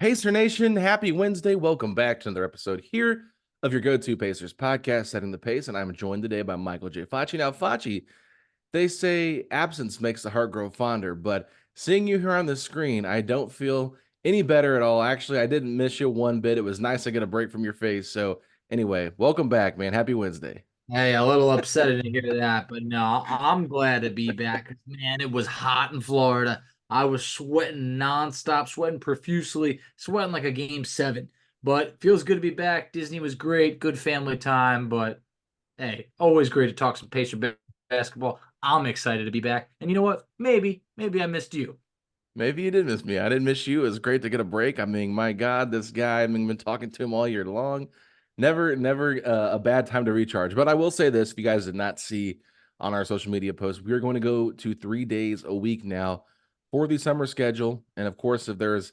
Pacer Nation, happy Wednesday. Welcome back to another episode here of your go-to Pacers podcast, Setting the Pace, and I'm joined today by Michael J. Facci. Now, Facci, they say absence makes the heart grow fonder, but seeing you here on the screen, I don't feel any better at all. Actually, I didn't miss you one bit. It was nice to get a break from your face. So anyway, welcome back, man. Happy Wednesday. Hey, a little upset to hear that, but no, I'm glad to be back. 'Cause, man, it was hot in Florida. I was sweating nonstop, sweating profusely, sweating like a game seven. But feels good to be back. Disney was great, good family time. But hey, always great to talk some basketball. I'm excited to be back. And you know what? Maybe I missed you. Maybe you did miss me. I didn't miss you. It was great to get a break. I mean, my God, this guy, been talking to him all year long. Never a bad time to recharge. But I will say this, if you guys did not see on our social media posts, we are going to go to 3 days a week now for the summer schedule. And of course, if there's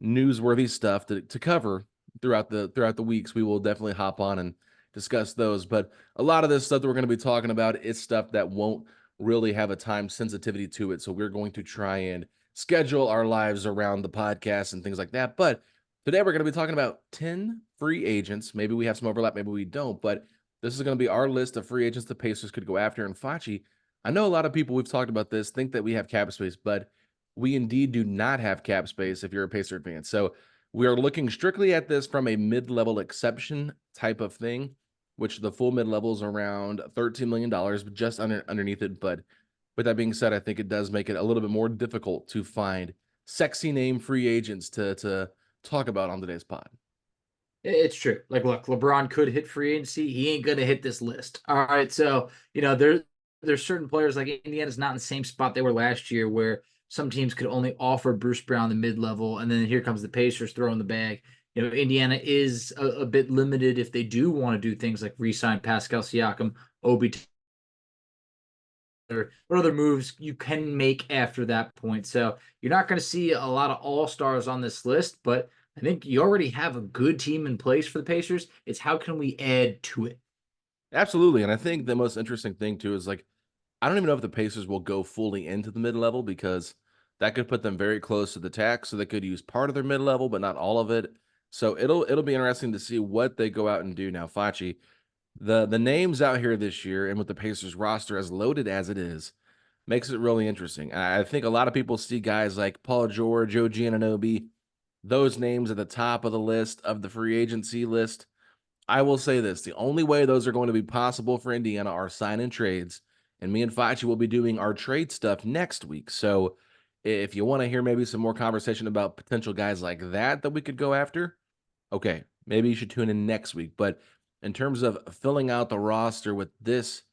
newsworthy stuff to cover throughout the weeks, we will definitely hop on and discuss those. But a lot of this stuff that we're going to be talking about is stuff that won't really have a time sensitivity to it. So we're going to try and schedule our lives around the podcast and things like that. But today we're going to be talking about 10 free agents. Maybe we have some overlap, maybe we don't, but this is going to be our list of free agents the Pacers could go after. And Facci, I know a lot of people, we've talked about this, think that we have cap space, but we indeed do not have cap space if you're a Pacer fan. So we are looking strictly at this from a mid-level exception type of thing, which the full mid-level is around $13 million, but just underneath it. But with that being said, I think it does make it a little bit more difficult to find sexy name free agents to talk about on today's pod. It's true. Like, look, LeBron could hit free agency. He ain't gonna hit this list. All right. So, there's certain players like Indiana's not in the same spot they were last year where some teams could only offer Bruce Brown the mid-level, and then here comes the Pacers throwing the bag. Indiana is a bit limited if they do want to do things like re-sign Pascal Siakam, Obi, or what other moves you can make after that point. So you're not going to see a lot of all-stars on this list, but I think you already have a good team in place for the Pacers. It's how can we add to it? Absolutely. And I think the most interesting thing too is like I don't even know if the Pacers will go fully into the mid-level because that could put them very close to the tax. So they could use part of their mid-level, but not all of it. So it'll be interesting to see what they go out and do now. Facci, the names out here this year and with the Pacers roster as loaded as it is, makes it really interesting. I think a lot of people see guys like Paul George, OG Anunoby, those names at the top of the list of the free agency list. I will say this: the only way those are going to be possible for Indiana are sign and trades. And me and Facci will be doing our trade stuff next week. So if you want to hear maybe some more conversation about potential guys like that we could go after, okay, maybe you should tune in next week. But in terms of filling out the roster with this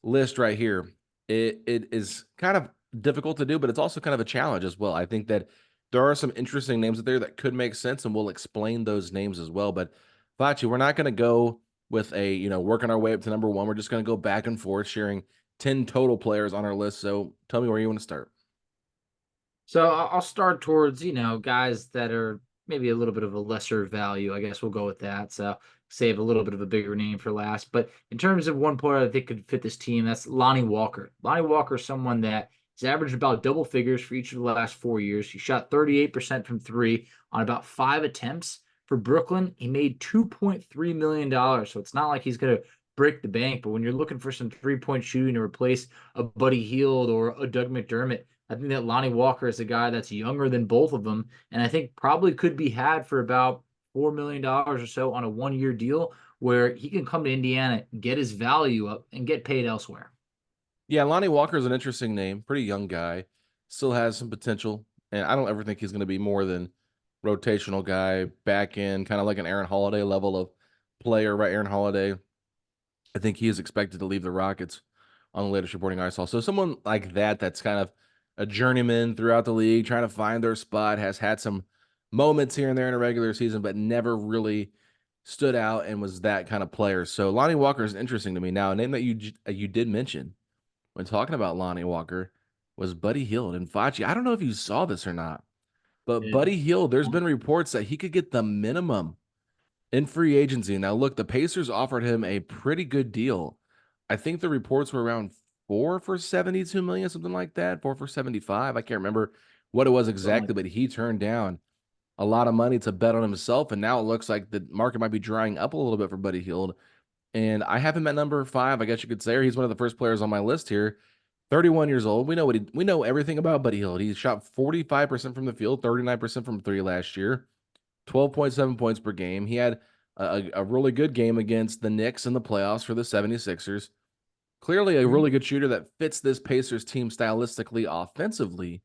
list right here, it is kind of difficult to do, but it's also kind of a challenge as well. I think that there are some interesting names out there that could make sense, and we'll explain those names as well. But Facci, we're not going to go with working our way up to number one. We're just going to go back and forth, sharing 10 total players on our list. So tell me where you want to start. So I'll start towards, guys that are maybe a little bit of a lesser value. I guess we'll go with that. So save a little bit of a bigger name for last. But in terms of one player I think could fit this team, that's Lonnie Walker. Lonnie Walker is someone that has averaged about double figures for each of the last 4 years. He shot 38% from three on about 5 attempts. For Brooklyn, he made $2.3 million. So it's not like he's going to break the bank. But when you're looking for some three-point shooting to replace a Buddy Hield or a Doug McDermott, I think that Lonnie Walker is a guy that's younger than both of them, and I think probably could be had for about $4 million or so on a 1 year deal where he can come to Indiana, get his value up, and get paid elsewhere. Yeah, Lonnie Walker is an interesting name. Pretty young guy. Still has some potential. And I don't ever think he's going to be more than rotational guy, back in, kind of like an Aaron Holiday level of player, right? Aaron Holiday, I think he is expected to leave the Rockets on the latest reporting I saw. So someone like that, that's kind of a journeyman throughout the league, trying to find their spot, has had some moments here and there in a regular season, but never really stood out and was that kind of player. So Lonnie Walker is interesting to me. Now, a name that you did mention when talking about Lonnie Walker was Buddy Hield and Facci. I don't know if you saw this or not, but Yeah. Buddy Hield, there's been reports that he could get the minimum in free agency. Now, look, the Pacers offered him a pretty good deal. I think the reports were around 4 for 72 million, something like that. 4 for 75. I can't remember what it was Something like exactly, but he turned down a lot of money to bet on himself, and now it looks like the market might be drying up a little bit for Buddy Hield. And I have him at number 5, I guess you could say, or he's one of the first players on my list here. 31 years old. We know everything about Buddy Hield. He shot 45% from the field, 39% from three last year, 12.7 points per game. He had a really good game against the Knicks in the playoffs for the 76ers. Clearly a Mhm. really good shooter that fits this Pacers team stylistically, offensively.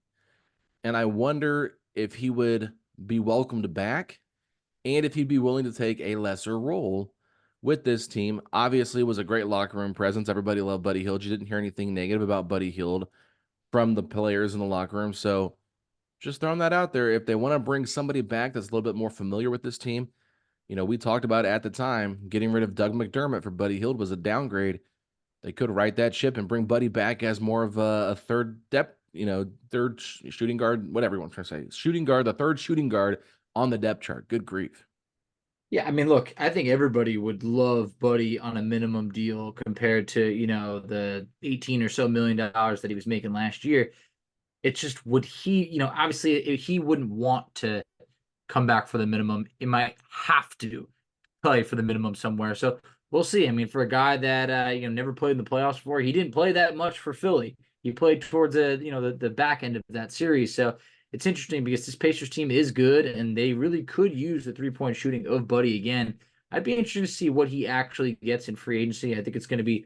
And I wonder if he would be welcomed back and if he'd be willing to take a lesser role with this team. Obviously, it was a great locker room presence. Everybody loved Buddy Hield. You didn't hear anything negative about Buddy Hield from the players in the locker room. So just throwing that out there. If they want to bring somebody back that's a little bit more familiar with this team, we talked about at the time, getting rid of Doug McDermott for Buddy Hield was a downgrade. They could right that ship and bring Buddy back as more of a third depth, third shooting guard, whatever you want to say. Shooting guard, the third shooting guard on the depth chart. Good grief. Yeah, I mean, look, I think everybody would love Buddy on a minimum deal compared to, the 18 or so $1 million that he was making last year. It's just would he, obviously he wouldn't want to come back for the minimum. It might have to play for the minimum somewhere. So we'll see. I mean, for a guy that never played in the playoffs before, he didn't play that much for Philly. He played towards the back end of that series. So it's interesting because this Pacers team is good and they really could use the 3-point shooting of Buddy again. I'd be interested to see what he actually gets in free agency. I think it's going to be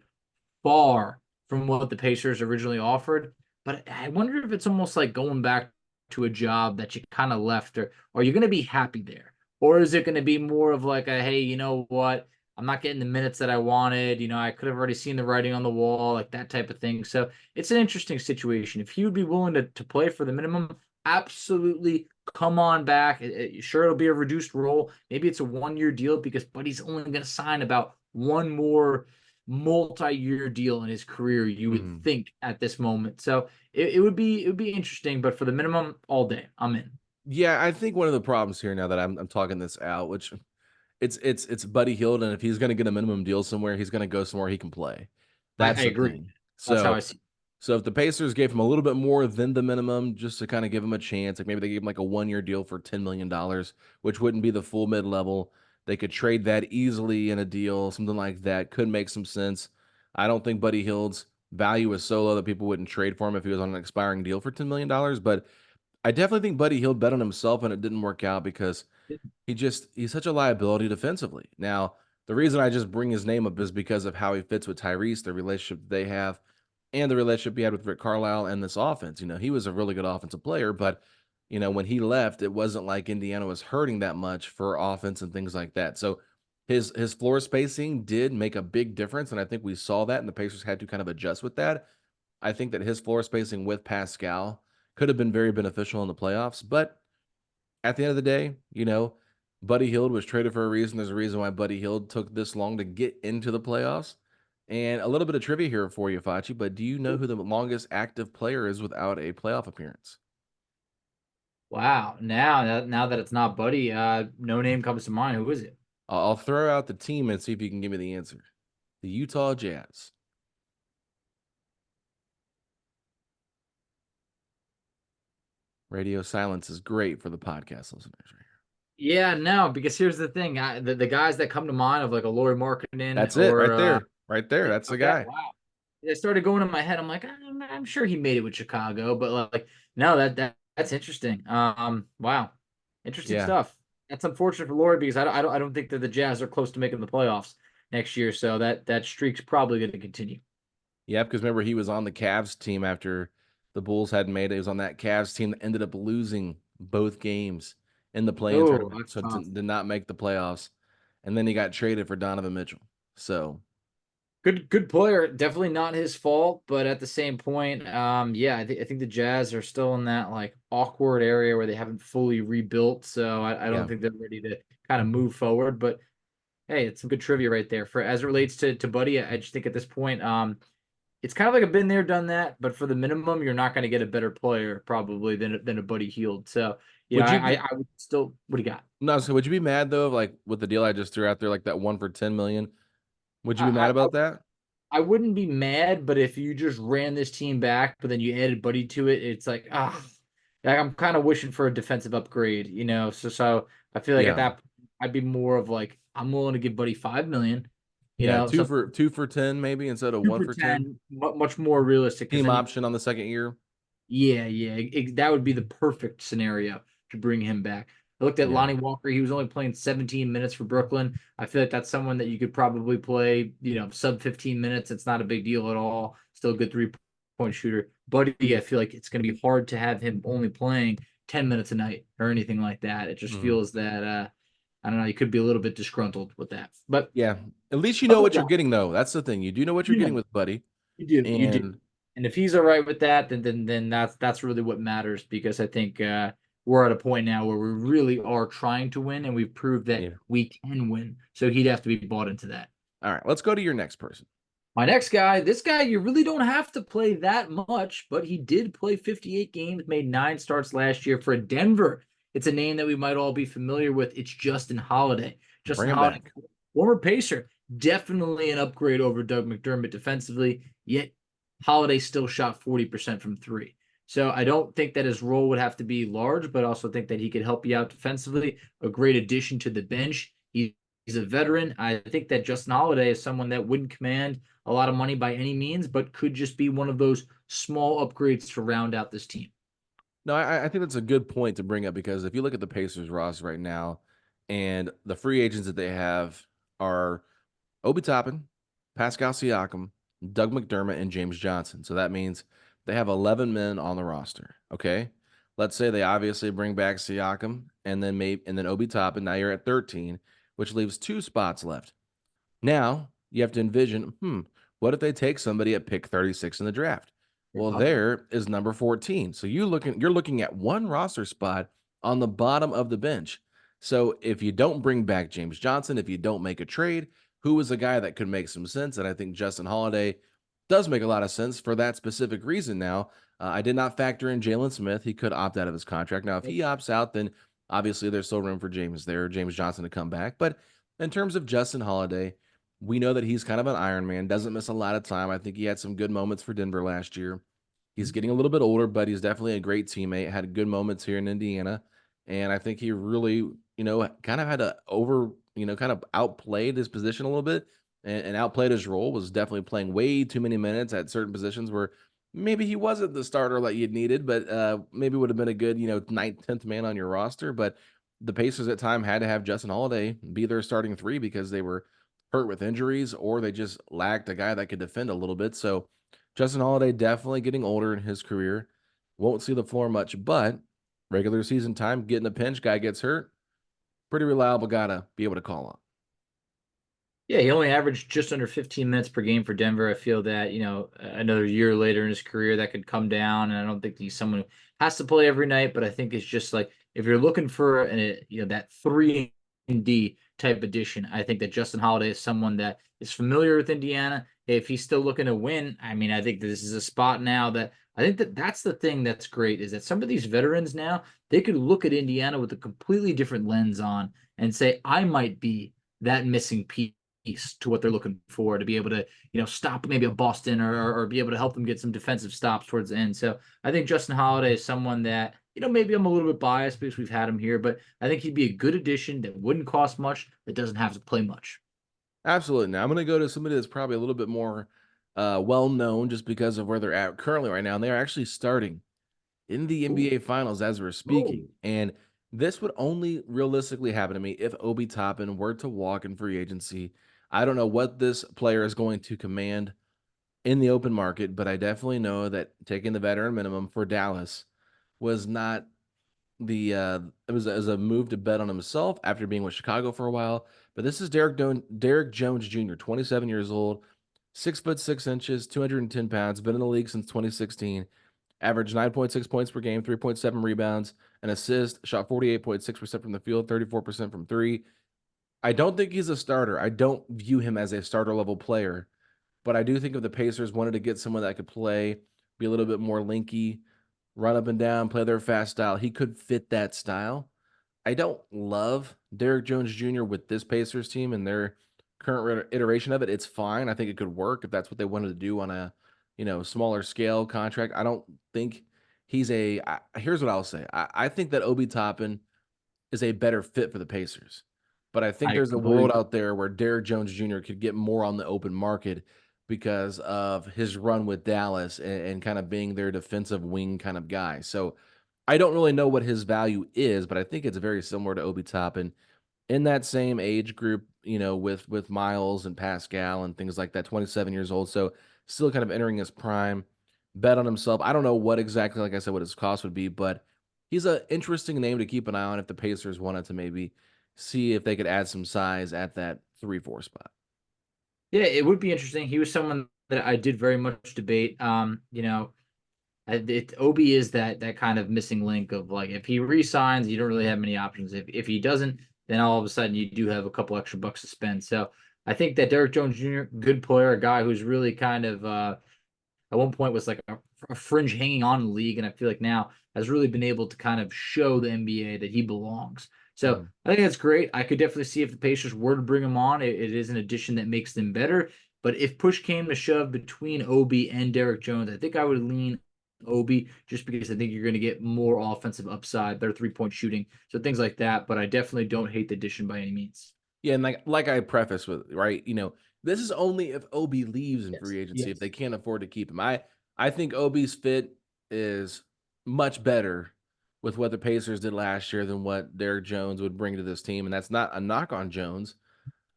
far from what the Pacers originally offered. But I wonder if it's almost like going back to a job that you kind of left, or are you going to be happy there? Or is it going to be more of like a, hey, you know what? I'm not getting the minutes that I wanted. I could have already seen the writing on the wall, like that type of thing. So it's an interesting situation. If he would be willing to play for the minimum, absolutely come on back. Sure, it'll be a reduced role. Maybe it's a 1-year deal because Buddy's only going to sign about one more multi-year deal in his career, you would Mhm. think at this moment. So it would be interesting, but for the minimum, all day, I'm in. Yeah, I think one of the problems here now that I'm talking this out, which it's Buddy Hield, and if he's gonna get a minimum deal somewhere, he's gonna go somewhere he can play. I That's the agree. thing. That's how I So see it. so if the Pacers gave him a little bit more than the minimum just to kind of give him a chance, like maybe they gave him like a 1-year deal for $10 million, which wouldn't be the full mid-level. They could trade that easily in a deal, something like that could make some sense. I don't think Buddy Hield's value is so low that people wouldn't trade for him if he was on an expiring deal for $10 million, but I definitely think Buddy Hield bet on himself and it didn't work out because he's such a liability defensively. Now, the reason I just bring his name up is because of how he fits with Tyrese, the relationship they have, and the relationship he had with Rick Carlisle and this offense. He was a really good offensive player, but when he left, it wasn't like Indiana was hurting that much for offense and things like that. So his floor spacing did make a big difference, and I think we saw that, and the Pacers had to kind of adjust with that. I think that his floor spacing with Pascal could have been very beneficial in the playoffs, but at the end of the day, Buddy Hield was traded for a reason. There's a reason why Buddy Hield took this long to get into the playoffs. And a little bit of trivia here for you, Facci, but do you know who the longest active player is without a playoff appearance? Wow. Now that it's not Buddy, no name comes to mind. Who is it? I'll throw out the team and see if you can give me the answer. The Utah Jazz. Radio silence is great for the podcast listeners right here. Yeah, no, because here's the thing. The guys that come to mind of like a Laurie Markkinen That's it right or there. Right there. yeah, That's the okay, guy. wow. It started going in my head. I'm like, I'm sure he made it with Chicago, but like, no, that's interesting. Wow, interesting Yeah. stuff. That's unfortunate for Laurie because I don't think that the Jazz are close to making the playoffs next year. So that streak's probably going to continue. Yeah, because remember he was on the Cavs team after the Bulls hadn't made it. He was on that Cavs team that ended up losing both games in the play-in Oh, tournament, that's so tough. did not make the playoffs. And then he got traded for Donovan Mitchell. So Good player. Definitely not his fault, but at the same point, yeah, I think the Jazz are still in that like awkward area where they haven't fully rebuilt. So I don't yeah. think they're ready to kind of move forward. But hey, it's some good trivia right there. For as it relates to Buddy, I just think at this point, it's kind of like a been there, done that. But for the minimum, you're not going to get a better player probably than a Buddy Hield. So yeah, Would you I, I be I would still. What do you got? no, so would you be mad though, like with the deal I just threw out there, like that one for 10 million? Would you be mad I about that? I wouldn't be mad, but if you just ran this team back, but then you added Buddy to it, it's like Like, I'm kind of wishing for a defensive upgrade, So I feel like at Yeah. that point, I'd be more of like I'm willing to give Buddy 5 million, Yeah, some 2 for 10 maybe instead of two one for for 10. 10, much more realistic because Team then you option on the second year. yeah, yeah, that would be the perfect scenario to bring him back. I looked at Yeah. Lonnie Walker. He was only playing 17 minutes for Brooklyn. I feel like that's someone that you could probably play, sub 15 minutes. It's not a big deal at all. Still a good 3-point shooter. Buddy, I feel like it's going to be hard to have him only playing 10 minutes a night or anything like that. It just Mhm. feels that, I don't know, you could be a little bit disgruntled with that. But Yeah. At least you know what you're otherwise, getting though. That's the thing. You do know what you're you getting know, with Buddy. you do. And And if he's all right with that, then that's really what matters because I think we're at a point now where we really are trying to win, and we've proved that yeah. we can win. So he'd have to be bought into that. All right, let's go to your next person. My next guy, this guy, you really don't have to play that much, but he did play 58 games, made 9 starts last year for Denver. It's a name that we might all be familiar with. It's Justin Holiday. Bring Justin him Holiday, back. former Pacer, definitely an upgrade over Doug McDermott defensively, yet Holiday still shot 40% from three. So I don't think that his role would have to be large, but I also think that he could help you out defensively. A great addition to the bench. He's a veteran. I think that Justin Holiday is someone that wouldn't command a lot of money by any means, but could just be one of those small upgrades to round out this team. No, I think that's a good point to bring up because if you look at the Pacers roster right now and the free agents that they have are Obi Toppin, Pascal Siakam, Doug McDermott, and James Johnson. So that means they have 11 men on the roster. Okay. Let's say they obviously bring back Siakam and then Obi Toppin. Now you're at 13, which leaves 2 spots left. Now you have to envision, what if they take somebody at pick 36 in the draft? Well, Yeah. there is number 14. So you're looking at one roster spot on the bottom of the bench. So if you don't bring back James Johnson, if you don't make a trade, who is a guy that could make some sense? And I think Justin Holiday does make a lot of sense for that specific reason. Now, I did not factor in Jalen Smith. He could opt out of his contract. Now, if he opts out, then obviously there's still room for James Johnson to come back. But in terms of Justin Holiday, we know that he's kind of an Iron Man, doesn't miss a lot of time. I think he had some good moments for Denver last year. He's getting a little bit older, but he's definitely a great teammate. Had good moments here in Indiana. And I think he really, kind of had to kind of outplayed his position a little bit and outplayed his role, was definitely playing way too many minutes at certain positions where maybe he wasn't the starter that you'd needed, but maybe would have been a good, ninth, 10th man on your roster. But the Pacers at time had to have Justin Holiday be their starting three because they were hurt with injuries or they just lacked a guy that could defend a little bit. So Justin Holiday definitely getting older in his career. Won't see the floor much, but regular season time, getting a pinch, guy gets hurt. Pretty reliable guy to be able to call on. Yeah, he only averaged just under 15 minutes per game for Denver. I feel that, another year later in his career that could come down. And I don't think he's someone who has to play every night, but I think it's just like if you're looking for that 3 and D type addition, I think that Justin Holiday is someone that is familiar with Indiana. If he's still looking to win, I mean, I think this is a spot now that I think that that's the thing that's great is that some of these veterans now, they could look at Indiana with a completely different lens on and say, I might be that missing piece to what they're looking for to be able to, stop maybe a Boston or be able to help them get some defensive stops towards the end. So I think Justin Holiday is someone that, maybe I'm a little bit biased because we've had him here, but I think he'd be a good addition that wouldn't cost much, that doesn't have to play much. Absolutely. Now I'm going to go to somebody that's probably a little bit more well known just because of where they're at currently right now. And they're actually starting in the Ooh. NBA Finals as we're Oh. speaking. And this would only realistically happen to me if Obi Toppin were to walk in free agency. I don't know what this player is going to command in the open market, but I definitely know that taking the veteran minimum for Dallas was not it was a move to bet on himself after being with Chicago for a while. But this is Derek Jones Jr., 27 years old, 6 foot 6 inches, 210 pounds, been in the league since 2016. Averaged 9.6 points per game, 3.7 rebounds, an assist, shot 48.6% from the field, 34% from three. I don't think he's a starter. I don't view him as a starter level player, but I do think if the Pacers wanted to get someone that could play, be a little bit more linky, run up and down, play their fast style, he could fit that style. I don't love Derrick Jones Jr. with this Pacers team and their current iteration of it. It's fine. I think it could work if that's what they wanted to do on a, smaller scale contract. I don't think here's what I'll say. I think that Obi Toppin is a better fit for the Pacers. But I think I there's a completely world agree. out there where Derrick Jones Jr. could get more on the open market because of his run with Dallas and kind of being their defensive wing kind of guy. So I don't really know what his value is, but I think it's very similar to Obi Toppin in that same age group, with Miles and Pascal and things like that, 27 years old. So still kind of entering his prime, bet on himself. I don't know what exactly, like I said, what his cost would be, but he's an interesting name to keep an eye on if the Pacers wanted to maybe see if they could add some size at that 3-4 spot. Yeah, it would be interesting. He was someone that I did very much debate. Obi is that kind of missing link of like if he resigns, you don't really have many options. If he doesn't, then all of a sudden you do have a couple extra bucks to spend. So I think that Derrick Jones Jr., good player, a guy who's really kind of at one point was like a fringe hanging on in the league, and I feel like now has really been able to kind of show the NBA that he belongs. So Mhm. I think that's great. I could definitely see if the Pacers were to bring him on, it is an addition that makes them better. But if push came to shove between Obi and Derrick Jones, I think I would lean Obi just because I think you're going to get more offensive upside, better 3-point shooting, so things like that. But I definitely don't hate the addition by any means. Yeah, and like I preface with, right, this is only if Obi leaves in Yes. free agency, if Yes. they can't afford to keep him. I think Obi's fit is much better with what the Pacers did last year than what Derrick Jones would bring to this team, and that's not a knock on Jones.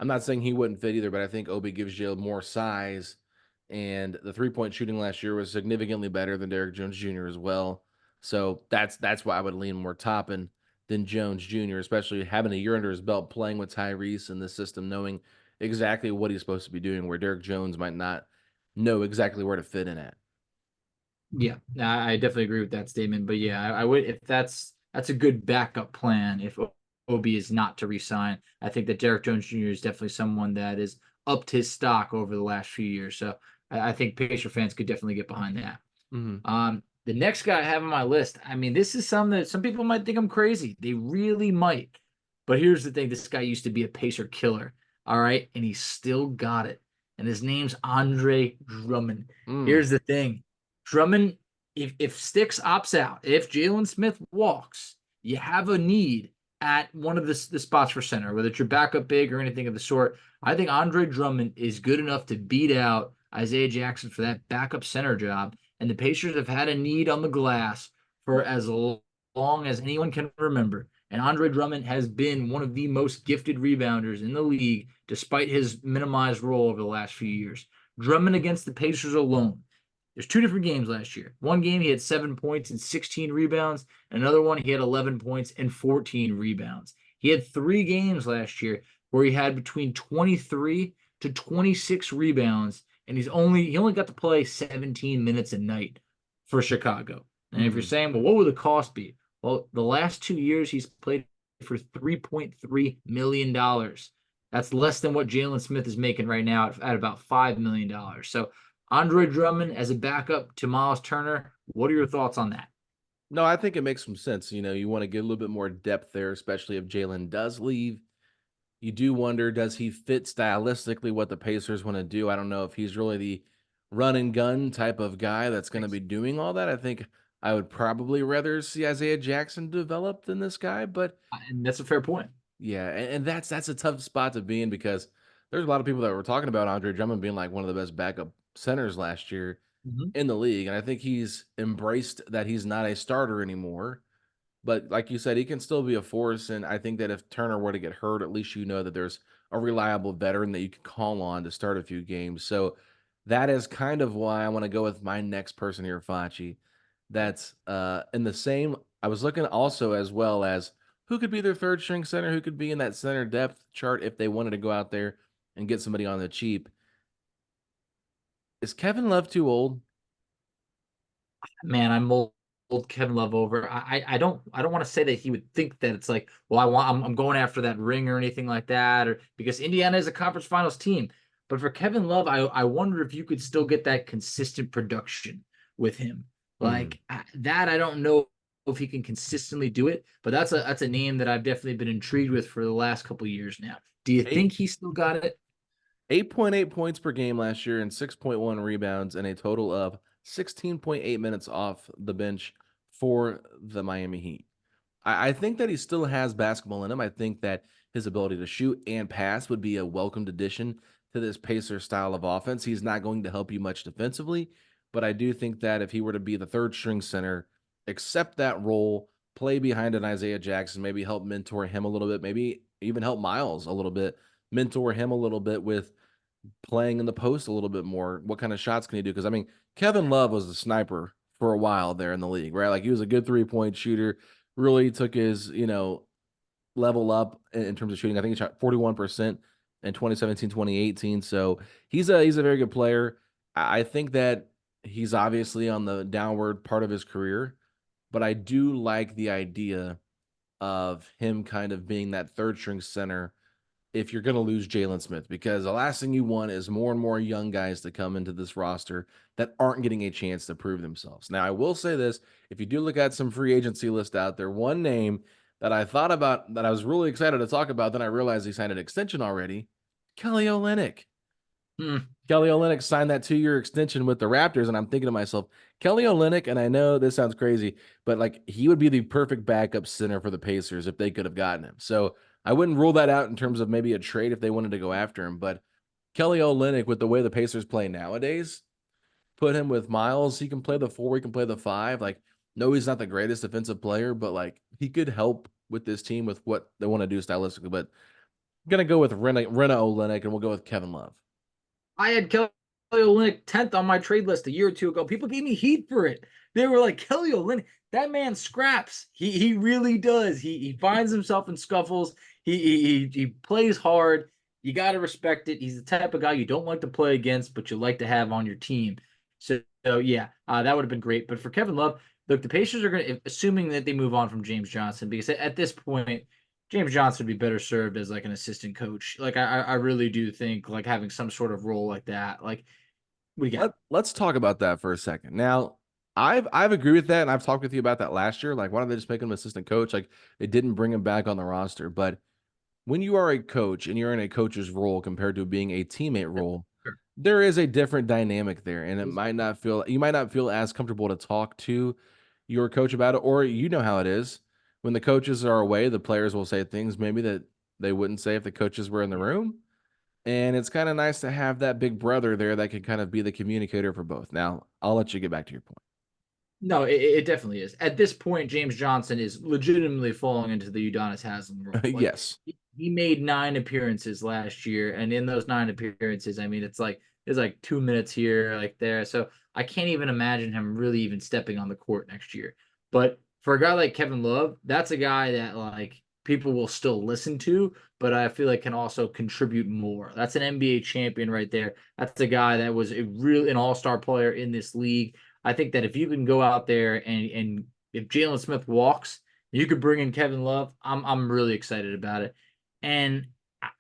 I'm not saying he wouldn't fit either, but I think Obi gives you more size, and the 3-point shooting last year was significantly better than Derrick Jones Jr. as well. So that's why I would lean more Toppin than Jones Jr., especially having a year under his belt playing with Tyrese in the system, knowing exactly what he's supposed to be doing, where Derrick Jones might not know exactly where to fit in at. Yeah, I definitely agree with that statement. But yeah, I would if that's a good backup plan if Obi is not to resign. I think that Derrick Jones Jr. is definitely someone that has upped his stock over the last few years. So I think Pacer fans could definitely get behind that. Mhm. The next guy I have on my list, I mean, this is something that some people might think I'm crazy. They really might. But here's the thing, this guy used to be a Pacer killer. All right. And he still got it. And his name's Andre Drummond. Mm. Here's the thing. Drummond, if Sticks opts out, if Jalen Smith walks, you have a need at one of the spots for center, whether it's your backup big or anything of the sort. I think Andre Drummond is good enough to beat out Isaiah Jackson for that backup center job. And the Pacers have had a need on the glass for as long as anyone can remember. And Andre Drummond has been one of the most gifted rebounders in the league, despite his minimized role over the last few years. Drummond against the Pacers alone. There's two different games last year. One game he had 7 points and 16 rebounds. Another one he had 11 points and 14 rebounds. He had 3 games last year where he had between 23 to 26 rebounds, and he only got to play 17 minutes a night for Chicago. And if you're Mhm. saying, well, what would the cost be? Well, the last 2 years he's played for $3.3 million. That's less than what Jalen Smith is making right now at about $5 million. So Andre Drummond as a backup to Miles Turner. What are your thoughts on that? No, I think it makes some sense. You want to get a little bit more depth there, especially if Jalen does leave. You do wonder, does he fit stylistically what the Pacers want to do? I don't know if he's really the run and gun type of guy that's going to be doing all that. I think I would probably rather see Isaiah Jackson develop than this guy, but And that's a fair point. yeah, and that's a tough spot to be in because there's a lot of people that were talking about Andre Drummond being like one of the best backup centers last year Mhm. in the league, and I think he's embraced that he's not a starter anymore. But like you said, he can still be a force, and I think that if Turner were to get hurt, at least you know that there's a reliable veteran that you can call on to start a few games. So that is kind of why I want to go with my next person here, Facci. That's in the same. I was looking also as well as who could be their third string center, who could be in that center depth chart if they wanted to go out there and get somebody on the cheap. Is Kevin Love too old? Man, I mold Kevin Love over. I don't want to say that he would think that it's like, well, I'm going after that ring or anything like that, or because Indiana is a conference finals team. But for Kevin Love, I wonder if you could still get that consistent production with him. Hmm. That I don't know if he can consistently do it, but that's a name that I've definitely been intrigued with for the last couple of years now. Do you Eight think he still got it? 8.8 points per game last year and 6.1 rebounds and a total of 16.8 minutes off the bench for the Miami Heat. I think that he still has basketball in him. I think that his ability to shoot and pass would be a welcomed addition to this Pacer style of offense. He's not going to help you much defensively, but I do think that if he were to be the third string center, accept that role, play behind an Isaiah Jackson, maybe help mentor him a little bit, maybe even help Miles a little bit, mentor him a little bit with playing in the post a little bit more. What kind of shots can he do? Because I mean, Kevin Love was a sniper for a while there in the league, right? Like he was a good 3-point shooter, really took his, level up in terms of shooting. I think he shot 41% in 2017, 2018. So he's a very good player. I think that he's obviously on the downward part of his career, but I do like the idea of him kind of being that third string center if you're going to lose Jalen Smith, because the last thing you want is more and more young guys to come into this roster that aren't getting a chance to prove themselves. Now, I will say this, if you do look at some free agency list out there, one name that I thought about that I was really excited to talk about, then I realized he signed an extension already, Kelly Olynyk. Hmm. Kelly Olynyk signed that 2-year extension with the Raptors, and I'm thinking to myself, Kelly Olynyk, and I know this sounds crazy, but like he would be the perfect backup center for the Pacers if they could have gotten him. So I wouldn't rule that out in terms of maybe a trade if they wanted to go after him. But Kelly Olynyk, with the way the Pacers play nowadays, put him with Miles. He can play the 4, he can play the 5. Like, no, he's not the greatest defensive player, but like he could help with this team with what they want to do stylistically. But I'm gonna go with Rena Olynyk, and we'll go with Kevin Love. I had Kelly Olynyk 10th on my trade list a year or two ago. People gave me heat for it. They were like, Kelly Olynyk, that man scraps. He really does. He finds himself in scuffles. He plays hard. You got to respect it. He's the type of guy you don't like to play against, but you like to have on your team. So yeah, that would have been great. But for Kevin Love, look, the Pacers are going to, assuming that they move on from James Johnson, because at this point, James Johnson would be better served as like an assistant coach. Like I really do think like having some sort of role like that. Like what do you got? Let's talk about that for a second. Now, I've agreed with that, and I've talked with you about that last year. Like, why don't they just make him assistant coach? Like, they didn't bring him back on the roster. But when you are a coach and you're in a coach's role compared to being a teammate role, Sure. there is a different dynamic there, and you might not feel as comfortable to talk to your coach about it, or you know how it is when the coaches are away, the players will say things maybe that they wouldn't say if the coaches were in the room. And it's kind of nice to have that big brother there that can kind of be the communicator for both. Now, I'll let you get back to your No, it definitely is. At this point, James Johnson is legitimately falling into the Udonis Haslam role. point. Like Yes. he made 9 appearances last year, and in those 9 appearances, I mean, it's like 2 minutes here, like there. So I can't even imagine him really even stepping on the court next year. But for a guy like Kevin Love, that's a guy that like people will still listen to, but I feel like can also contribute more. That's an NBA champion right there. That's a guy that was an all-star player in this league. I think that if you can go out there and if Jalen Smith walks, you could bring in Kevin Love. I'm really excited about it. And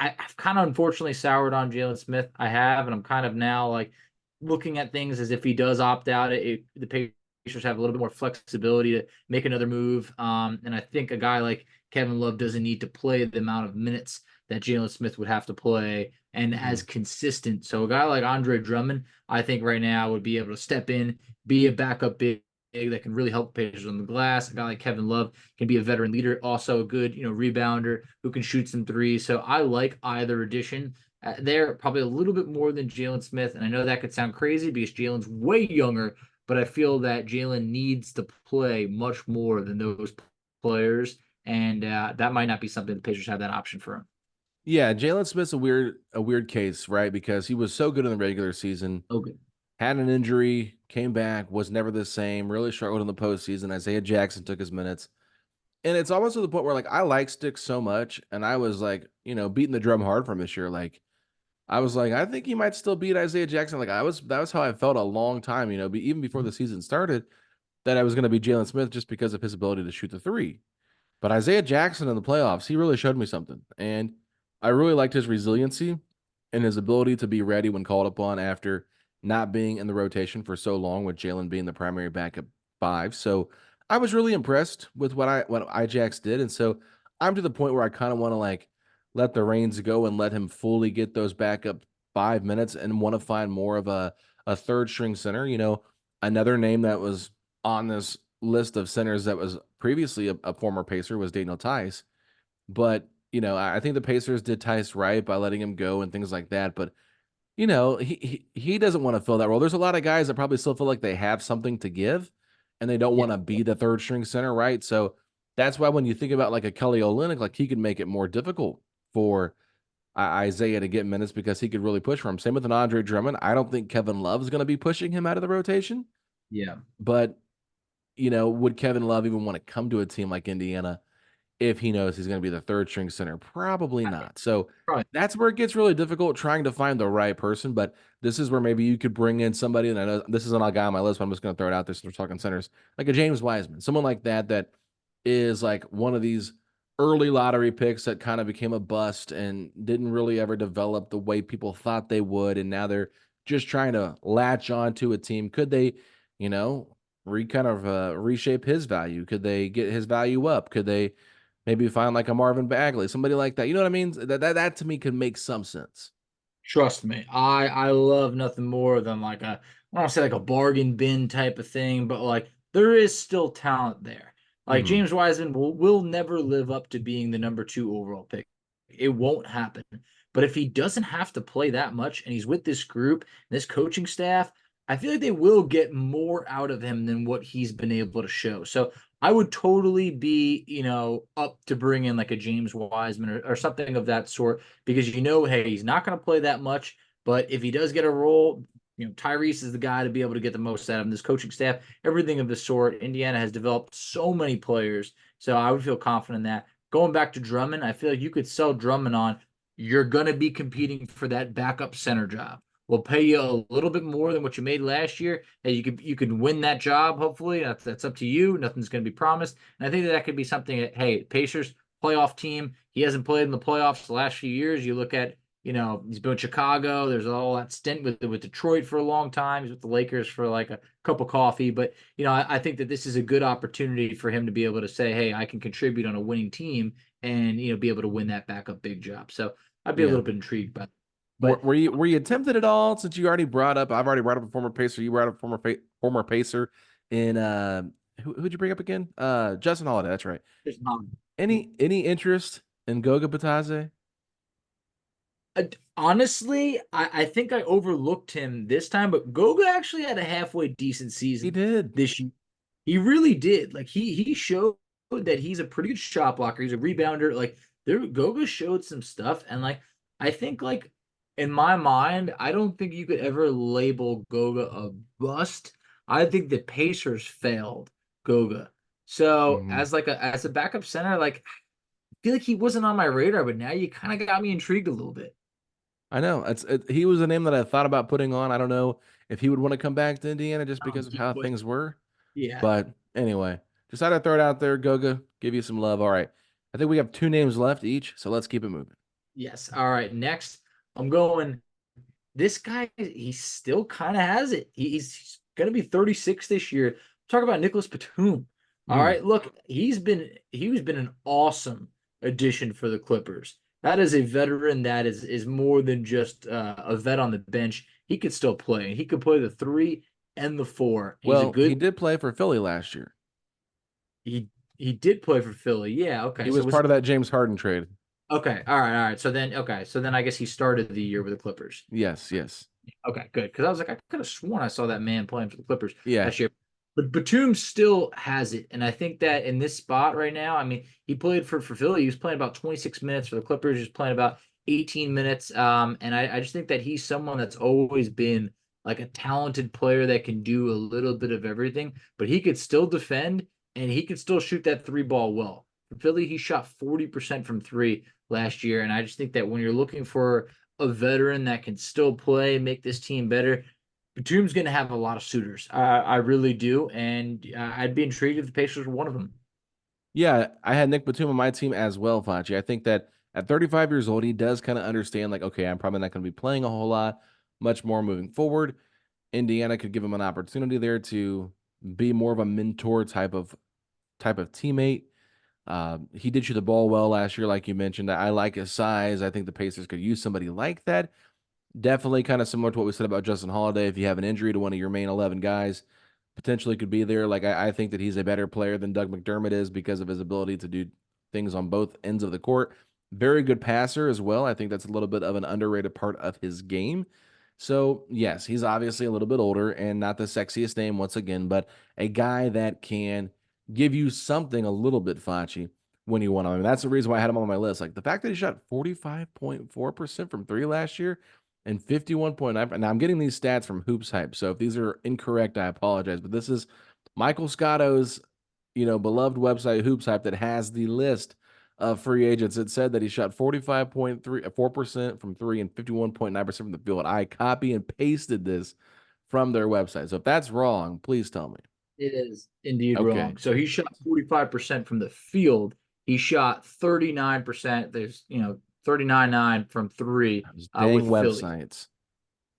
I've kind of unfortunately soured on Jalen Smith. I have, and I'm kind of now like looking at things as if he does opt out. The Pacers have a little bit more flexibility to make another move. And I think a guy like Kevin Love doesn't need to play the amount of minutes that Jalen Smith would have to play and as Mhm. consistent. So a guy like Andre Drummond, I think right now would be able to step in, be a backup big that can really help Pacers on the glass. A guy like Kevin Love can be a veteran leader, also a good, rebounder who can shoot some threes. So I like either addition. They're probably a little bit more than Jalen Smith, and I know that could sound crazy because Jalen's way younger, but I feel that Jalen needs to play much more than those players, and that might not be something the Pacers have that option for him. Yeah, Jalen Smith's a weird case, right? Because he was so good in the regular season, Okay. had an injury, came back, was never the same, really struggled in the postseason. Isaiah Jackson took his minutes. And it's almost to the point where like I like Sticks so much, and I was like, beating the drum hard from this year. Like I was like, I think he might still beat Isaiah Jackson. Like that was how I felt a long time, even before the season started, that I was going to be Jalen Smith just because of his ability to shoot the three. But Isaiah Jackson in the playoffs, he really showed me something. And I really liked his resiliency and his ability to be ready when called upon after not being in the rotation for so long, with Jalen being the primary backup 5. So I was really impressed with what Ijax did. And so I'm to the point where I kind of want to like let the reins go and let him fully get those backup 5 minutes and want to find more of a third string center. Another name that was on this list of centers that was previously a former Pacer was Daniel Tice. But, I think the Pacers did Tice right by letting him go and things like that. But, he doesn't want to fill that role. There's a lot of guys that probably still feel like they have something to give and they don't Yeah, want to be the third string center, right? So that's why when you think about like a Kelly Olynyk, like he could make it more difficult for Isaiah to get minutes because he could really push for him. Same with an Andre Drummond. I don't think Kevin Love is going to be pushing him out of the rotation, yeah, but would Kevin Love even want to come to a team like Indiana if he knows he's going to be the third string center? Probably I- not. So right. that's where it gets really difficult trying to find the right person. But this is where maybe you could bring in somebody, and I know this isn't a guy on my list, but I'm just going to throw it out there since we're talking centers, like a James Wiseman, someone like that, that is like one of these early lottery picks that kind of became a bust and didn't really ever develop the way people thought they would. And now they're just trying to latch on to a team. Could they, you know, reshape his value? Could they get his value up? Could they maybe find like a Marvin Bagley, somebody like that? You know what I mean? That to me could make some sense. Trust me, I love nothing more than like a, I don't want to say like a bargain bin type of thing, but like there is still talent there. Like Hmm. James Wiseman will never live up to being the number 2 overall pick. It won't happen. But if he doesn't have to play that much and he's with this group, this coaching staff, I feel like they will get more out of him than what he's been able to show. So I would totally be, up to bring in like a James Wiseman or something of that sort because hey, he's not going to play that much, but if he does get a role, Tyrese is the guy to be able to get the most out of him. This coaching staff, everything of the sort. Indiana has developed so many players, so I would feel confident in that. Going back to Drummond, I feel like you could sell Drummond on. You're going to be competing for that backup center job. We'll pay you a little bit more than what you made last year. Hey, you could win that job. Hopefully, that's up to you. Nothing's going to be promised, and I think that could be something that hey, Pacers playoff team. He hasn't played in the playoffs the last few years. You look at, he's been with Chicago. There's all that stint with Detroit for a long time. He's with the Lakers for like a cup of coffee. But, I think that this is a good opportunity for him to be able to say, hey, I can contribute on a winning team and, be able to win that backup big job. So I'd be a Yeah. little bit intrigued by that. Were, But were you were you tempted at all since you already brought up? I've already brought up a former Pacer. You brought up a former Pacer in who'd you bring up again? Justin Holiday. That's right. there's not. Any interest in Goga Batase? Honestly, I think I overlooked him this time, but Goga actually had a halfway decent He season did. this year. He really did. Like he showed that he's a pretty good shot blocker. He's a rebounder. Like Goga showed some stuff, and like I think like in my mind, I don't think you could ever label Goga a bust. I think the Pacers failed Goga. So Mhm. as a backup center, like I feel like he wasn't on my radar, but now you kind of got me intrigued a little bit. I know. He was a name that I thought about putting on. I don't know if he would want to come back to Indiana just because of He how would. things were. Yeah. But anyway, decided to throw it out there. Goga, give you some love. All right. I think we have two names left each, so let's keep it moving. Yes. All right. Next, I'm going. This guy, he still kind of has it. He's going to be 36 this year. Talk about Nicolas Batum. All Mm. right. Look, he's been an awesome addition for the Clippers. That is a veteran that is more than just a vet on the bench. He could still play. He could play the 3 and the 4. He's a Well, he good. did play for Philly last year. He he did play for Philly. Yeah. Okay. He was So was part he? of that James Harden trade. Okay. All right. All right. So then I guess he started the year with the Clippers. Yes, yes. Okay, good. Because I was like, I could have sworn I saw that man playing for the Clippers Yeah. last year. But Batum still has it. And I think that in this spot right now, I mean, he played for Philly. He was playing about 26 minutes for the Clippers. He was playing about 18 minutes. And I just think that he's someone that's always been like a talented player that can do a little bit of everything, but he could still defend and he could still shoot that three ball well. For Philly, he shot 40% from three last year. And I just think that when you're looking for a veteran that can still play, make this team better, Batum's going to have a lot of suitors. I really do, and I'd be intrigued if the Pacers were one of them. Yeah, I had Nick Batum on my team as well, Facci. I think that at 35 years old, he does kind of understand, like, okay, I'm probably not going to be playing a whole lot, much more moving forward. Indiana could give him an opportunity there to be more of a mentor type of teammate. He did shoot the ball well last year, like you mentioned. I like his size. I think the Pacers could use somebody like that. Definitely kind of similar to what we said about Justin Holiday. If you have an injury to one of your main 11 guys, potentially could be there. Like I think that he's a better player than Doug McDermott is because of his ability to do things on both ends of the court. Very good passer as well. I think that's a little bit of an underrated part of his game. So, yes, he's obviously a little bit older and not the sexiest name once again, but a guy that can give you something a little bit Facci when you want him. I mean, that's the reason why I had him on my list. Like the fact that he shot 45.4% from three last year and 51.9. Now I'm getting these stats from Hoops Hype. So if these are incorrect, I apologize. But this is Michael Scotto's, beloved website Hoops Hype that has the list of free agents. It said that he shot 45.34% from three and 51.9% from the field. I copy and pasted this from their website. So if that's wrong, please tell me. It is indeed Okay. wrong. So he shot 45% from the field. He shot 39%. There's 39.9 from three Those dang with Philly. websites.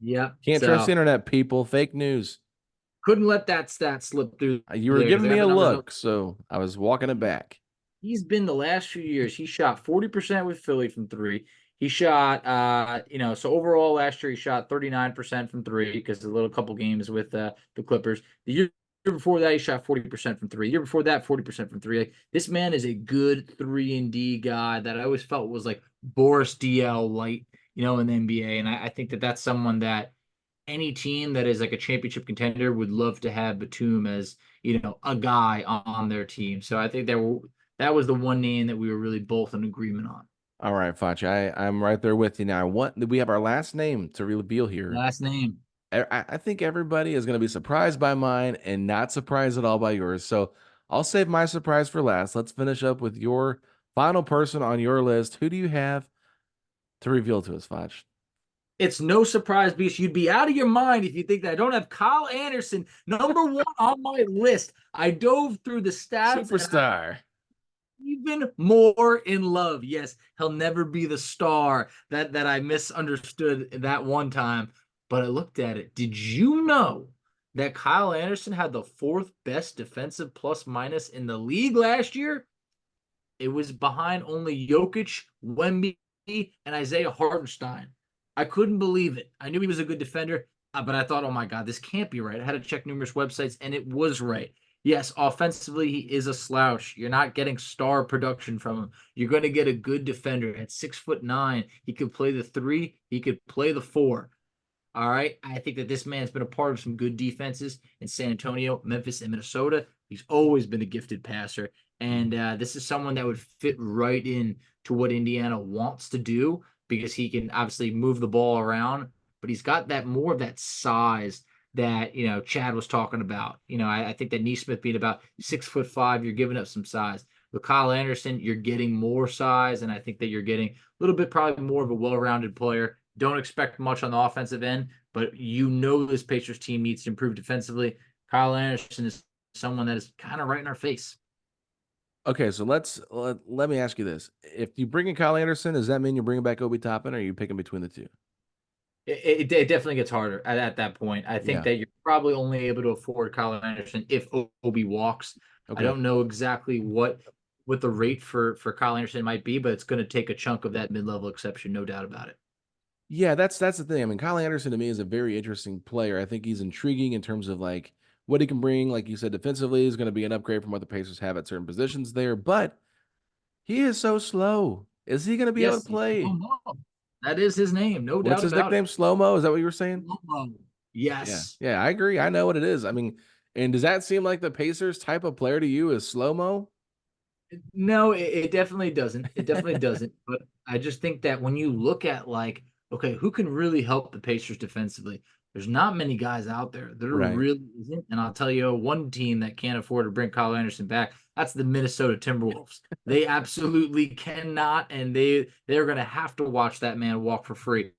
Yep. Can't trust the So internet, people. Fake news. couldn't let that stat slip through You were there because giving I me got a the numbers up. look, so I was walking it back. He's been the last few years. He shot 40% with Philly from three. He shot, so overall last year he shot 39% from three because a little couple games with the Clippers. The year before that he shot 40% from three. The year before that 40% from three. Like, this man is a good 3-and-D guy that I always felt was like Boris DL light, in the NBA. And I think that that's someone that any team that is like a championship contender would love to have Batum as a guy on their team. So I think that was the one name that we were really both in agreement on. All right, Facci, I'm right there with you now. We have our last name to reveal here. Last name. I think everybody is going to be surprised by mine and not surprised at all by yours. So I'll save my surprise for last. Let's finish up with your final person on your list. Who do you have to reveal to us, Facci? It's no surprise, Beast. You'd be out of your mind if you think that I don't have Kyle Anderson number one on my list. I dove through the stats and I'm Superstar. even more in love. Yes, he'll never be the star that I misunderstood that one time, but I looked at it. Did you know that Kyle Anderson had the fourth best defensive plus minus in the league last year? It was behind only Jokic, Wemby, and Isaiah Hartenstein. I couldn't believe it. I knew he was a good defender, but I thought, oh my God, this can't be right. I had to check numerous websites, and it was right. Yes, offensively, he is a slouch. You're not getting star production from him. You're going to get a good defender at 6'9". He could play the three, he could play the four. All right. I think that this man's been a part of some good defenses in San Antonio, Memphis, and Minnesota. He's always been a gifted passer. And this is someone that would fit right in to what Indiana wants to do because he can obviously move the ball around, but he's got that more of that size that, Chad was talking about. I think that Neesmith being about 6'5", you're giving up some size. With Kyle Anderson, you're getting more size, and I think that you're getting a little bit probably more of a well-rounded player. Don't expect much on the offensive end, but this Pacers team needs to improve defensively. Kyle Anderson is someone that is kind of right in our face. Okay, so let me ask you this: if you bring in Kyle Anderson, does that mean you're bringing back Obi Toppin, or are you picking between the two? It definitely gets harder at that point. I think Yeah. that you're probably only able to afford Kyle Anderson if Obi walks. I Okay. don't know exactly what the rate for Kyle Anderson might be, but it's going to take a chunk of that mid-level exception, no doubt about it. Yeah, that's the thing. I mean, Kyle Anderson to me is a very interesting player. I think he's intriguing in terms of like what he can bring. Like you said, defensively is going to be an upgrade from what the Pacers have at certain positions there, but he is so slow. Is he going to be able to Yes, play? that is his name, no What's doubt his about it. nickname? Slow Mo? Is that what you were saying? Yeah. Yes. Yeah, I agree. I know what it is. I mean, and does that seem like the Pacers type of player to you is slow mo? No, it definitely doesn't. It definitely doesn't. But I just think that when you look at like, okay, who can really help the Pacers defensively? There's not many guys out there. There Right. really isn't. And I'll tell you, one team that can't afford to bring Kyle Anderson back, that's the Minnesota Timberwolves. They absolutely cannot, and they're gonna have to watch that man walk for free.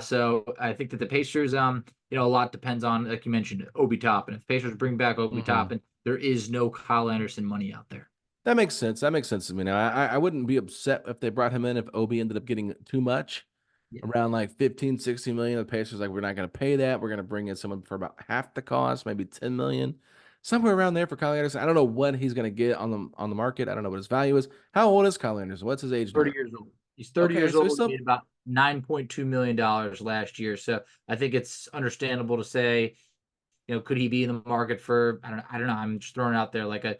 So I think that the Pacers, a lot depends on, like you mentioned, Obi Toppin. If Pacers bring back Obi Mhm. Toppin, there is no Kyle Anderson money out there. That makes sense. That makes sense to me. Now, I wouldn't be upset if they brought him in if Obi ended up getting too much, Yeah. around like 15, 60 million. The Pacers like, we're not going to pay that. We're going to bring in someone for about half the cost, maybe 10 million, somewhere around there for Kyle Anderson. I don't know what he's going to get on the market. I don't know what his value is. How old is Kyle Anderson? What's his age 30 now? years old. He's 30 Okay, years so he's old. He still made about $9.2 million last year. So I think it's understandable to say Could he be in the market for I don't know. I'm just throwing it out there like a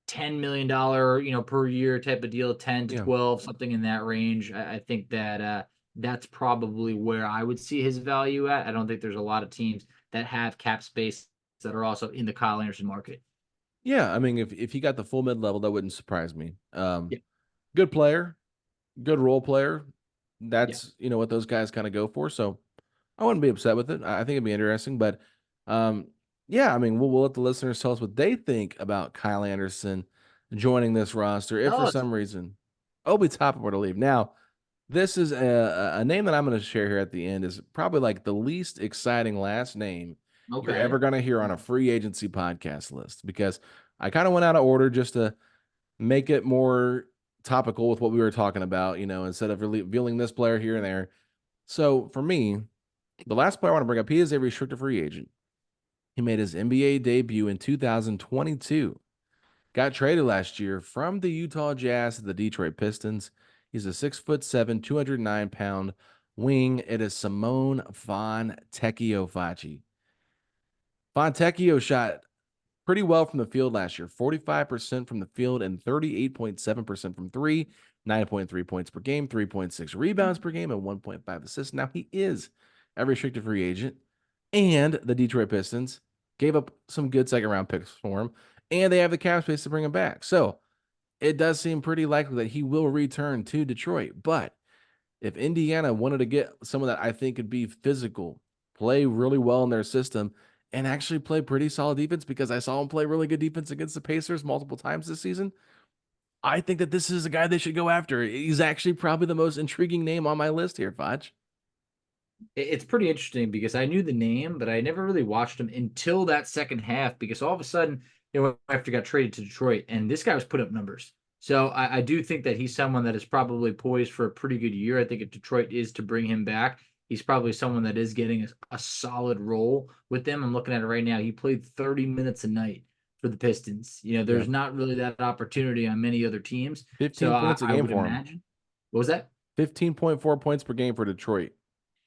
$10 million, per year type of deal, 10 to Yeah. 12, something in that range. I think that that's probably where I would see his value at. I don't think there's a lot of teams that have cap space that are also in the Kyle Anderson market. Yeah, I mean, if he got the full mid-level, that wouldn't surprise me. Yeah, Good player, good role player. yeah. That's, what those guys kinda go for, so I wouldn't be upset with it. I think it'd be interesting, but, um, yeah, I mean, we'll let the listeners tell us what they think about Kyle Anderson joining this roster if for Oh, it's some reason Obi Toppin were to leave. Now, this is a name that I'm gonna share here at the end is probably, like, the least exciting last name you're okay. ever gonna hear on a free agency podcast list because I kinda went out of order just to make it more topical with what we were talking about, instead of really revealing this player here and there. So, for me, the last player I wanna bring up, he is a restricted free agent. He made his NBA debut in 2022. Got traded last year from the Utah Jazz to the Detroit Pistons. He's a 6'7", 209-pound wing. It is Simone Fontecchio Facci. Fontecchio shot pretty well from the field last year, 45% from the field and 38.7% from three, 9.3 points per game, 3.6 rebounds per game, and 1.5 assists. Now, he is a restricted free agent, and the Detroit Pistons gave up some good second round picks for him, and they have the cap space to bring him back. So it does seem pretty likely that he will return to Detroit. But if Indiana wanted to get someone that I think could be physical, play really well in their system, and actually play pretty solid defense, because I saw him play really good defense against the Pacers multiple times this season, I think that this is a guy they should go after. He's actually probably the most intriguing name on my list here, Fudge. It's pretty interesting because I knew the name, but I never really watched him until that second half because all of a sudden, after he got traded to Detroit, and this guy was put up numbers. So I do think that he's someone that is probably poised for a pretty good year. I think if Detroit is to bring him back, he's probably someone that is getting a solid role with them. I'm looking at it right now. He played 30 minutes a night for the Pistons. Yeah. There's not really that opportunity on many other teams. So 15 I, points a I game would for him. imagine. What was that? 15.4 points per game for Detroit.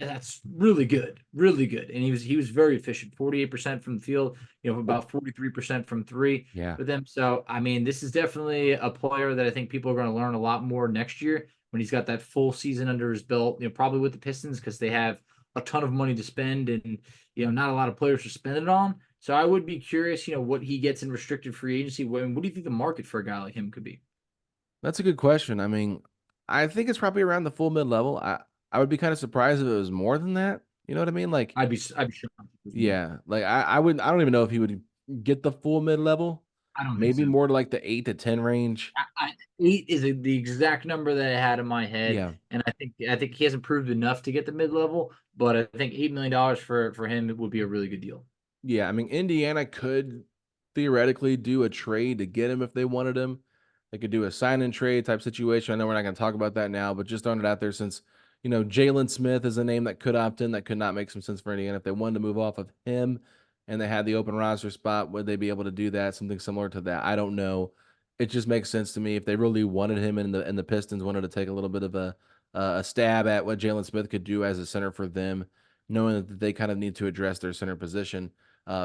And that's really good, really good. And he was very efficient, 48% from the field, about 43% from three Yeah. with them. So I mean, this is definitely a player that I think people are going to learn a lot more next year when he's got that full season under his belt. Probably with the Pistons because they have a ton of money to spend and not a lot of players to spend it on. So I would be curious, what he gets in restricted free agency. What do you think the market for a guy like him could be? That's a good question. I mean, I think it's probably around the full mid level. I would be kind of surprised if it was more than that. You know what I mean? Like, I'd be shocked if it was more. yeah, like I would. I don't even know if he would get the full mid level. I don't think Maybe so. more to like the 8 to 10 range. Eight is the exact number that I had in my head, Yeah. and I think he hasn't proved enough to get the mid level, but I think $8 million for him would be a really good deal. Yeah, I mean, Indiana could theoretically do a trade to get him if they wanted him. They could do a sign and trade type situation. I know we're not going to talk about that now, but just throwing it out there since, Jalen Smith is a name that could opt in, that could not make some sense for Indiana. If they wanted to move off of him and they had the open roster spot, would they be able to do that? Something similar to that? I don't know. It just makes sense to me if they really wanted him and the Pistons wanted to take a little bit of a stab at what Jalen Smith could do as a center for them, knowing that they kind of need to address their center position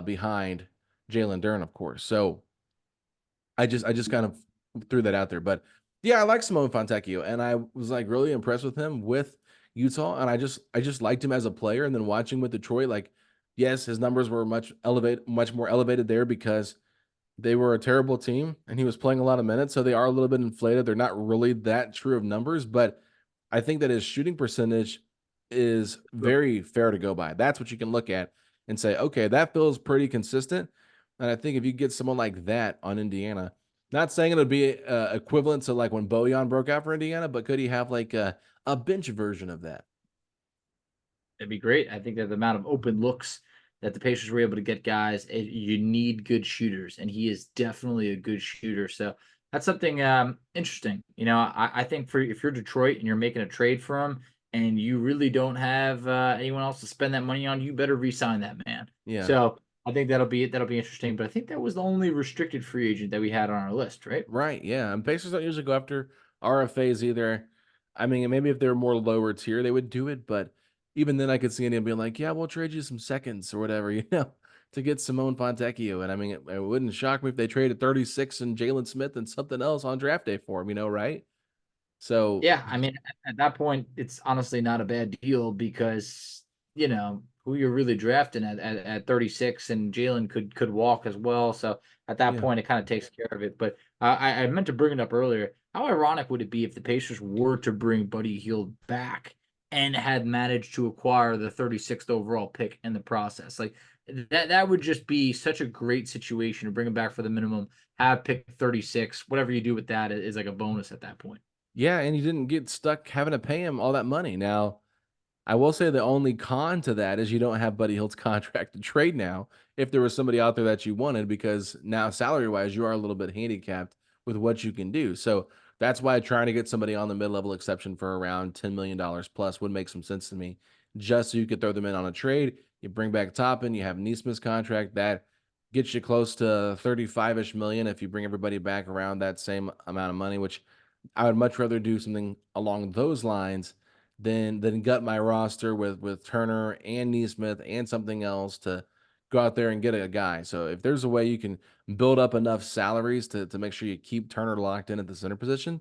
behind Jalen Duren, of course. So I just kind of threw that out there. But yeah, I like Simone Fontecchio, and I was like really impressed with him with Utah, and I just liked him as a player. And then watching with Detroit, like, yes, his numbers were much more elevated there because they were a terrible team and he was playing a lot of minutes, so they are a little bit inflated. They're not really that true of numbers, but I think that his shooting percentage is very fair to go by. That's what you can look at and say, okay, that feels pretty consistent. And I think if you get someone like that on Indiana, not saying it'll be equivalent to like when Bojan broke out for Indiana, but could he have like a bench version of that? That'd be great. I think that the amount of open looks that the Pacers were able to get guys, you need good shooters, and he is definitely a good shooter. So that's something interesting. I think for if you're Detroit and you're making a trade for him, and you really don't have anyone else to spend that money on, you better re-sign that man. Yeah. So I think that'll be interesting. But I think that was the only restricted free agent that we had on our list, right? Right, yeah, and Pacers don't usually go after RFAs either. I mean, maybe if they're more lower tier, they would do it, but even then, I could see Indiana being like, "Yeah, we'll trade you some seconds or whatever," you know? to get Simone Fontecchio. And I mean, it wouldn't shock me if they traded 36 and Jalen Smith and something else on draft day for him, right? So Yeah, I mean, at that point, it's honestly not a bad deal because who you're really drafting at 36, and Jalen could walk as well. So at that yeah. point, it kind of takes care of it. But I meant to bring it up earlier. How ironic would it be if the Pacers were to bring Buddy Hield back and had managed to acquire the 36th overall pick in the process? Like that would just be such a great situation to bring him back for the minimum, have pick 36. Whatever you do with that is like a bonus at that point. Yeah, and you didn't get stuck having to pay him all that money. Now, I will say the only con to that is you don't have Buddy Hield's contract to trade now if there was somebody out there that you wanted, because now salary wise, you are a little bit handicapped with what you can do. So that's why trying to get somebody on the mid level exception for around $10 million plus would make some sense to me, just so you could throw them in on a trade. You bring back Toppin, you have Neesmith's contract that gets you close to 35-ish million if you bring everybody back around that same amount of money, which I would much rather do something along those lines than gut my roster with Turner and Neesmith and something else to go out there and get a guy. So if there's a way you can build up enough salaries to make sure you keep Turner locked in at the center position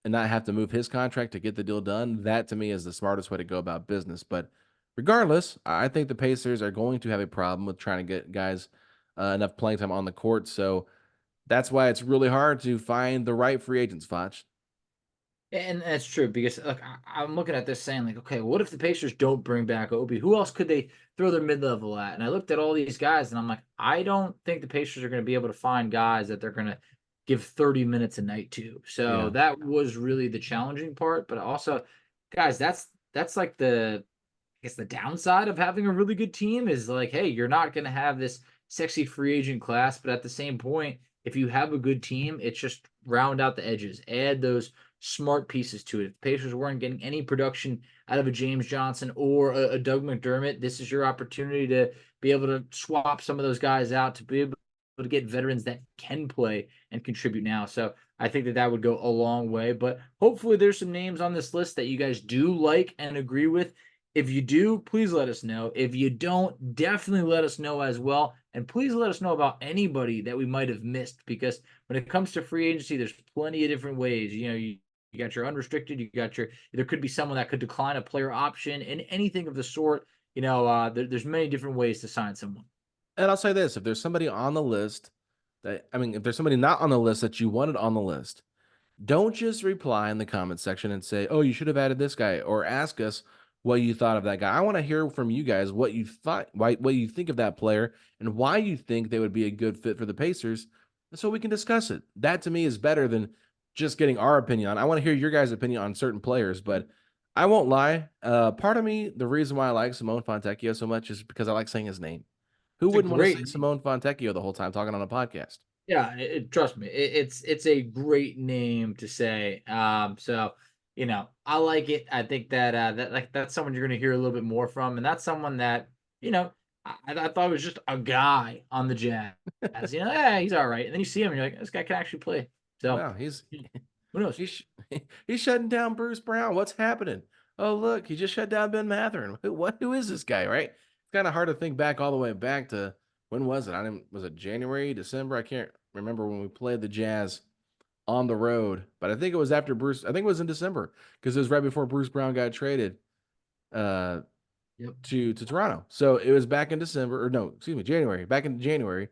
and not have to move his contract to get the deal done, that to me is the smartest way to go about business. But regardless, I think the Pacers are going to have a problem with trying to get guys enough playing time on the court. So that's why it's really hard to find the right free agents, Foch. And that's true because look, I'm looking at this saying like, okay, what if the Pacers don't bring back Obi? Who else could they throw their mid level at? And I looked at all these guys, and I'm like, I don't think the Pacers are going to be able to find guys that they're going to give 30 minutes a night to. So Yeah. that was really the challenging part. But also, guys, that's like I guess the downside of having a really good team is like, hey, you're not going to have this sexy free agent class, but at the same point, if you have a good team, it's just round out the edges, add those smart pieces to it. If the Pacers weren't getting any production out of a James Johnson or a Doug McDermott, this is your opportunity to be able to swap some of those guys out to be able to get veterans that can play and contribute now. So I think that would go a long way. But hopefully, there's some names on this list that you guys do like and agree with. If you do, please let us know. If you don't, definitely let us know as well. And please let us know about anybody that we might have missed, because when it comes to free agency, there's plenty of different ways. You got your unrestricted, you got there could be someone that could decline a player option and anything of the sort. There's many different ways to sign someone. And I'll say this, if there's somebody on the list if there's somebody not on the list that you wanted on the list, don't just reply in the comment section and say, "Oh, you should have added this guy," or ask us what you thought of that guy. I want to hear from you guys what you thought, what you think of that player, and why you think they would be a good fit for the Pacers, so we can discuss it. That to me is better than just getting our opinion on. I want to hear your guys' opinion on certain players, but I won't lie. Part of me, the reason why I like Simone Fontecchio so much is because I like saying his name. Who It's a wouldn't want to say great Simone Fontecchio the whole time talking on a podcast? Yeah, trust me, it's a great name to say. So I like it. I think that that's someone you're going to hear a little bit more from, and that's someone that you know I thought was just a guy on the Jazz. Yeah, he's all right, and then you see him, and you're like, this guy can actually play. So Wow, he's who knows? he's he's shutting down Bruce Brown. What's happening? Oh, look, he just shut down Ben Matherin. Who is this guy, right? It's kind of hard to think back all the way back to when was it? I didn't was it January, December? I can't remember when we played the Jazz on the road, but I think it was after Bruce. I think it was in December because it was right before Bruce Brown got traded. Uh, Yep. to Toronto. So it was back in December, or no, excuse me, January. Back in January,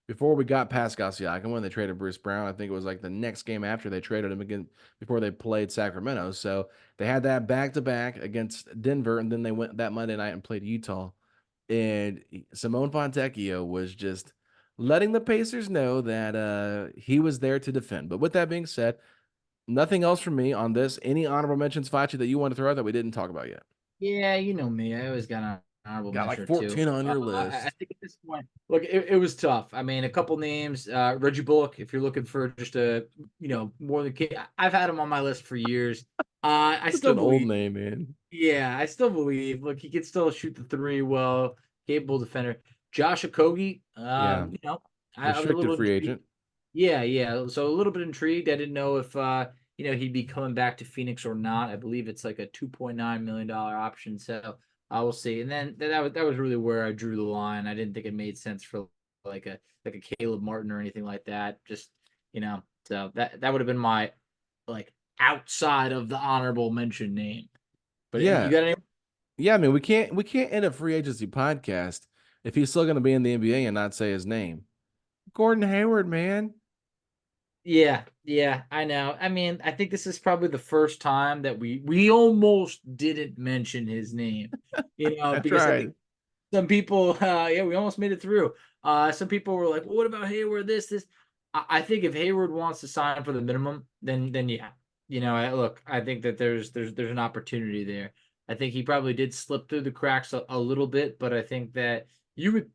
before we got Pascal Siakam, when they traded Bruce Brown. I think it was like the next game after they traded him again before they played Sacramento. So they had that back to back against Denver, and then they went that Monday night and played Utah. And Simone Fontecchio was just letting the Pacers know that he was there to defend. But with that being said, nothing else from me on this. Any honorable mentions, Facci, that you want to throw out that we didn't talk about yet? Yeah, you know me. I always got an honorable Got mention like or two. 14 on your I list. think at this point, look, it was tough. I mean, a couple names. Reggie Bullock, if you're looking for just more than kid, I've had him on my list for years. I Such still an old believe. name, man. Yeah, I still believe. Look, he can still shoot the three well, capable defender. Josh Okogie, Yeah. I was a Restricted little free intrigued. agent. Yeah, yeah. So a little bit intrigued. I didn't know if he'd be coming back to Phoenix or not. I believe it's like a $2.9 million option. So I will see. And then that was really where I drew the line. I didn't think it made sense for like a Caleb Martin or anything like that. Just so that would have been my like outside of the honorable mention name. But you Yeah. got any? Yeah, I mean, we can't end a free agency podcast if he's still going to be in the NBA and not say his name. Gordon Hayward, man. Yeah, yeah, I know. I mean, I think this is probably the first time that we almost didn't mention his name. I Because I think tried. some people, yeah, we almost made it through. Some people were like, well, "What about Hayward? This." I think if Hayward wants to sign for the minimum, then yeah, look, I think that there's an opportunity there. I think he probably did slip through the cracks a little bit, but I think that you would,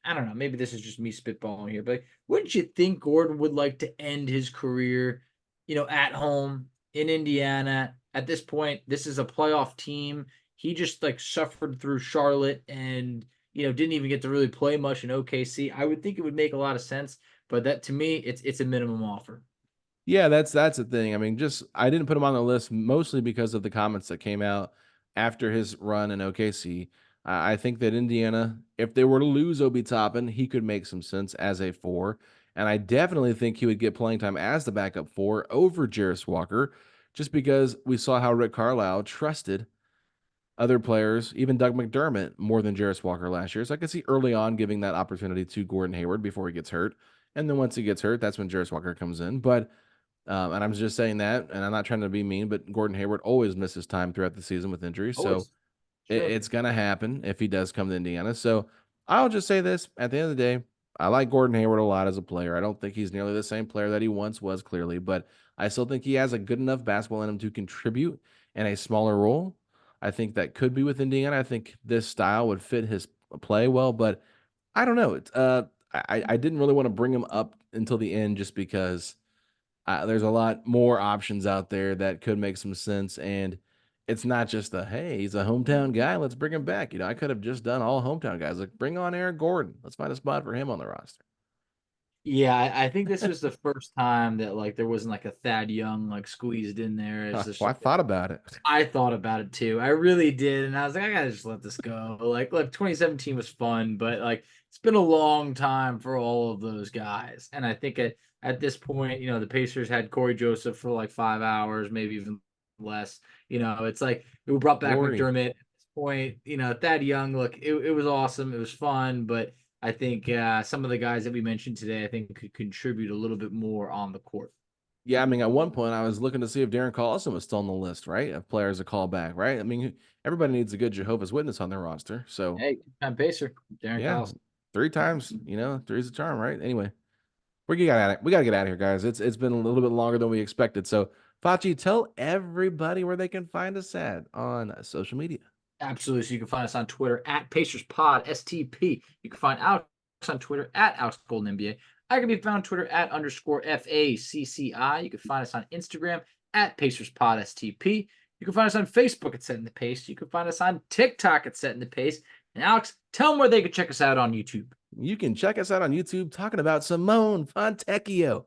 I don't know, maybe this is just me spitballing here, but wouldn't you think Gordon would like to end his career, at home in Indiana? At this point, this is a playoff team. He just like suffered through Charlotte and didn't even get to really play much in OKC. I would think it would make a lot of sense, but that to me, it's a minimum offer. Yeah, that's the thing. I mean, just I didn't put him on the list mostly because of the comments that came out after his run in OKC. I think that Indiana, if they were to lose Obi Toppin, he could make some sense as a four. And I definitely think he would get playing time as the backup four over Jarris Walker, just because we saw how Rick Carlisle trusted other players, even Doug McDermott, more than Jarris Walker last year. So I could see early on giving that opportunity to Gordon Hayward before he gets hurt. And then once he gets hurt, that's when Jarris Walker comes in. But and I'm just saying that, and I'm not trying to be mean, but Gordon Hayward always misses time throughout the season with injuries. So Always. Sure. it's going to happen if he does come to Indiana. So I'll just say this at the end of the day, I like Gordon Hayward a lot as a player. I don't think he's nearly the same player that he once was, clearly, but I still think he has a good enough basketball in him to contribute in a smaller role. I think that could be with Indiana. I think this style would fit his play well, but I don't know. I didn't really want to bring him up until the end just because there's a lot more options out there that could make some sense, and it's not just the hey, he's a hometown guy, let's bring him back. I could have just done all hometown guys. Like bring on Aaron Gordon. Let's find a spot for him on the roster. Yeah, I think this was the first time that like there wasn't like a Thad Young like squeezed in there as just Well, I like thought about it. I thought about it too. I really did, and I was like, I gotta just let this go. Like, look, 2017 was fun, but like it's been a long time for all of those guys. And I think at this point, the Pacers had Corey Joseph for like 5 hours, maybe even less. It's like we brought back Corey. McDermott at this point. Thad Young, look, it was awesome, it was fun, but I think some of the guys that we mentioned today, I think could contribute a little bit more on the court. Yeah, I mean, at one point I was looking to see if Darren Collison was still on the list, right? Of players to call back, right? I mean, everybody needs a good Jehovah's Witness on their roster. So Hey, time Pacer, Darren yeah, Collison. 3 times, three's a charm, right? Anyway. We gotta get out of here, guys. It's been a little bit longer than we expected. So, Facci, tell everybody where they can find us at on social media. Absolutely. So you can find us on Twitter at PacersPod STP. You can find Alex on Twitter at Alex Golden NBA. I can be found on Twitter at _FACCI. You can find us on Instagram at PacersPod STP. You can find us on Facebook at Setting the Pace. You can find us on TikTok at Setting the Pace. And Alex, tell them where they can check us out on YouTube. You can check us out on YouTube talking about Simone Fontecchio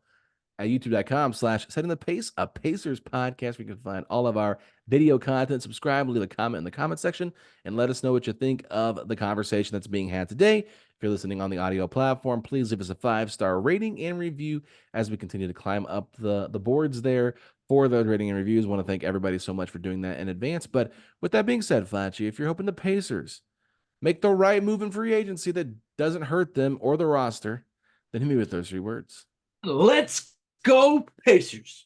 at youtube.com/setting the pace, a Pacers podcast. We can find all of our video content. Subscribe, leave a comment in the comment section, and let us know what you think of the conversation that's being had today. If you're listening on the audio platform, please leave us a 5-star rating and review as we continue to climb up the boards there for those rating and reviews. I want to thank everybody so much for doing that in advance. But with that being said, Facci, if you're hoping the Pacers make the right move in free agency that doesn't hurt them or the roster, then hit me with those 3 words. Let's go, Pacers.